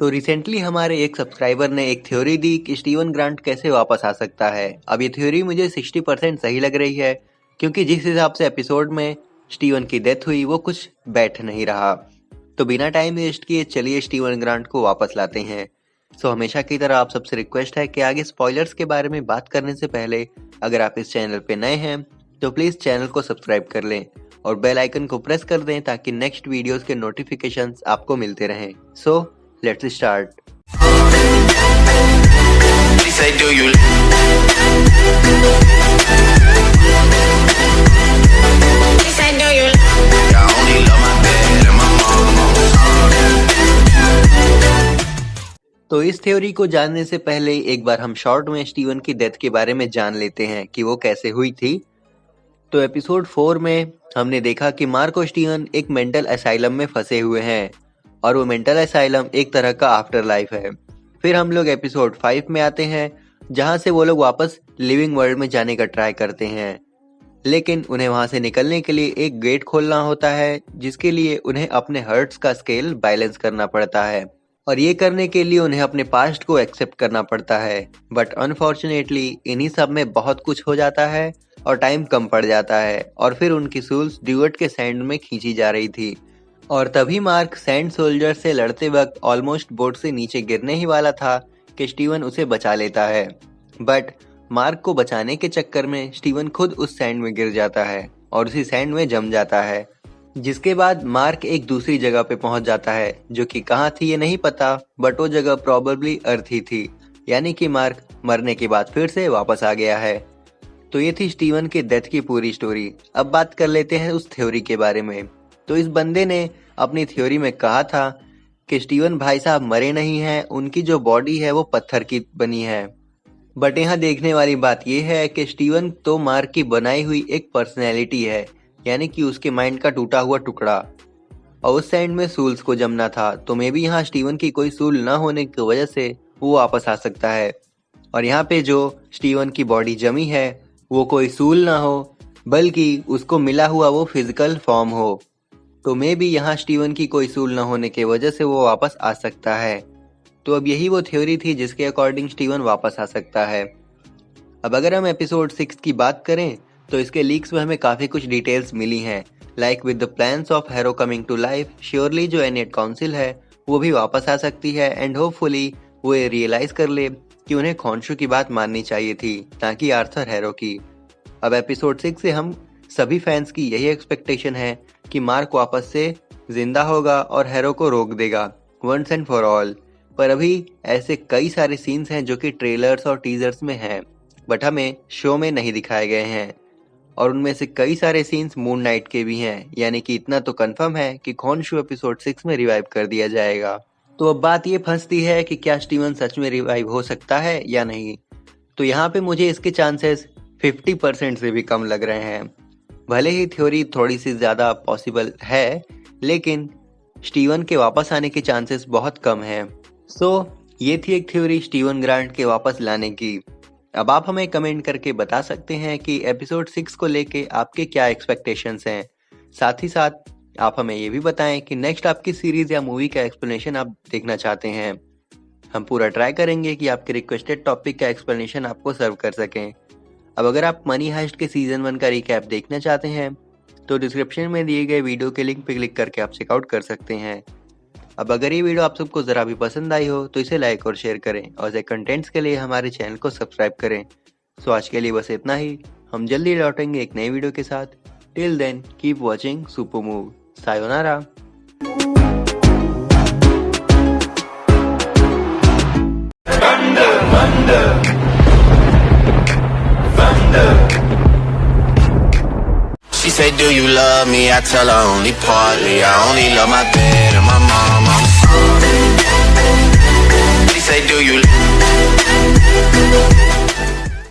तो रिसेंटली हमारे एक सब्सक्राइबर ने एक थ्योरी दी कि स्टीवन ग्रांट कैसे वापस आ सकता है। अब ये थ्योरी मुझे 60% सही लग रही है, क्योंकि जिस हिसाब से एपिसोड में स्टीवन की डेथ हुई वो कुछ बैठ नहीं रहा। तो बिना टाइम वेस्ट किए चलिए स्टीवन ग्रांट को वापस लाते हैं। सो हमेशा की तरह आप सबसे रिक्वेस्ट है कि आगे स्पॉयलर्स के बारे में बात करने से पहले अगर आप इस चैनल पे नए हैं तो प्लीज चैनल को सब्सक्राइब कर लें और बेल आइकन को प्रेस कर दें ताकि नेक्स्ट वीडियोस के नोटिफिकेशंस आपको मिलते रहें। So let's start. तो इस थ्योरी को जानने से पहले एक बार हम शॉर्ट में स्टीवन की डेथ के बारे में जान लेते हैं कि वो कैसे हुई थी। तो एपिसोड 4 में हमने देखा कि मार्क और स्टीवन एक मेंटल असाइलम में फंसे हुए हैं और वो मेंटल असाइलम एक तरह का आफ्टर लाइफ है। फिर हम लोग एपिसोड 5 में आते हैं जहां से वो लोग वापस लिविंग वर्ल्ड में जाने का ट्राई करते हैं, लेकिन उन्हें वहां से निकलने के लिए एक गेट खोलना होता है जिसके लिए उन्हें अपने हर्ट्स का स्केल बैलेंस करना पड़ता है और ये करने के लिए उन्हें अपने पास्ट को एक्सेप्ट करना पड़ता है। बट अनफॉर्चुनेटली इन्हीं सब में बहुत कुछ हो जाता है और टाइम कम पड़ जाता है और फिर उनकी सूल्स ड्यूअर्ट के सैंड में खींची जा रही थी और तभी मार्क सैंड सोल्जर से लड़ते वक्त ऑलमोस्ट बोट से नीचे गिरने ही वाला था कि स्टीवन उसे बचा लेता है। बट मार्क को बचाने के चक्कर में स्टीवन खुद उस सैंड में गिर जाता है और उसी सैंड में जम जाता है, जिसके बाद मार्क एक दूसरी जगह पे पहुंच जाता है जो कि कहाँ थी ये नहीं पता, बट वो जगह प्रोबेबली अर्थ ही थी, यानी कि मार्क मरने के बाद फिर से वापस आ गया है। तो ये थी स्टीवन के डेथ की पूरी स्टोरी। अब बात कर लेते हैं उस थ्योरी के बारे में। तो इस बंदे ने अपनी थ्योरी में कहा था कि स्टीवन भाई साहब मरे नहीं हैं, उनकी जो बॉडी है वो पत्थर की बनी है। बट यहाँ देखने वाली बात यह है कि स्टीवन तो मार्क की बनाई हुई एक पर्सनैलिटी है, यानी कि उसके माइंड का टूटा हुआ टुकड़ा, और उस सैंड में सूल्स को जमना था। तो मे बी यहाँ स्टीवन की कोई सूल ना होने की वजह से वो वापस आ सकता है और यहाँ पे जो स्टीवन की बॉडी जमी है वो कोई सूल ना हो बल्कि उसको मिला हुआ वो फिजिकल फॉर्म हो। तो मे बी यहाँ स्टीवन की कोई सूल ना होने की वजह से वो वापस आ सकता है। तो अब यही वो थ्योरी थी जिसके अकॉर्डिंग स्टीवन वापस आ सकता है। अब अगर हम एपिसोड 6 की बात करें तो इसके लीक्स में हमें काफी कुछ डिटेल्स मिली हैं, like with the plans of Harrow coming to life, surely जो एनियट काउंसिल है वो भी वापस आ सकती है एंड होपफुली वो ये रियलाइज कर ले कि उन्हें खॉन्शु की बात माननी चाहिए थी ताकि आर्थर हैरो की। अब एपिसोड 6 से हम सभी फैंस की यही एक्सपेक्टेशन है कि मार्क वापस से जिंदा होगा और हैरो को रोक देगा वंस एंड फॉर ऑल। पर अभी ऐसे कई सारे सीन्स हैं जो कि ट्रेलर्स और टीजर्स में हैं बट हमें शो में नहीं दिखाए गए हैं और उनमें से कई सारे सीन्स मून नाइट के भी हैं, यानी कि इतना तो कंफर्म है कि खॉन्शु एपिसोड 6 में रिवाइव कर दिया जाएगा। तो अब बात ये फंसती है कि क्या स्टीवन सच में रिवाइव हो सकता है या नहीं। तो यहाँ पे मुझे इसके चांसेस 50% से भी कम लग रहे हैं। भले ही थ्योरी थोड़ी सी ज्यादा पॉसिबल है, लेकिन स्टीवन के वापस आने के चांसेस बहुत कम हैं। सो ये थी एक थ्योरी स्टीवन ग्रांट के वापस लाने की। अब आप हमें कमेंट करके बता सकते हैं कि एपिसोड 6 को लेके आपके क्या एक्सपेक्टेशंस हैं। साथ ही साथ आप हमें ये भी बताएं कि नेक्स्ट आपकी सीरीज या मूवी का एक्सप्लेनेशन आप देखना चाहते हैं। हम पूरा ट्राई करेंगे कि आपके रिक्वेस्टेड टॉपिक का एक्सप्लेनेशन आपको सर्व कर सकें। अब अगर आप मनी हाइस्ट के सीजन 1 का रिकैप देखना चाहते हैं तो डिस्क्रिप्शन में दिए गए वीडियो के लिंक पे क्लिक करके आप चेकआउट कर सकते हैं। अब अगर ये वीडियो आप सबको जरा भी पसंद आई हो तो इसे लाइक और शेयर करें और ऐसे कंटेंट्स के लिए हमारे चैनल को सब्सक्राइब करें। सो आज के लिए बस इतना ही, हम जल्दी लौटेंगे एक नई वीडियो के साथ। Till then keep watching super move. Sayonara. She say, do you love me? I tell her only partly. I only love my bed and my mom. I'm sorry. She say, do you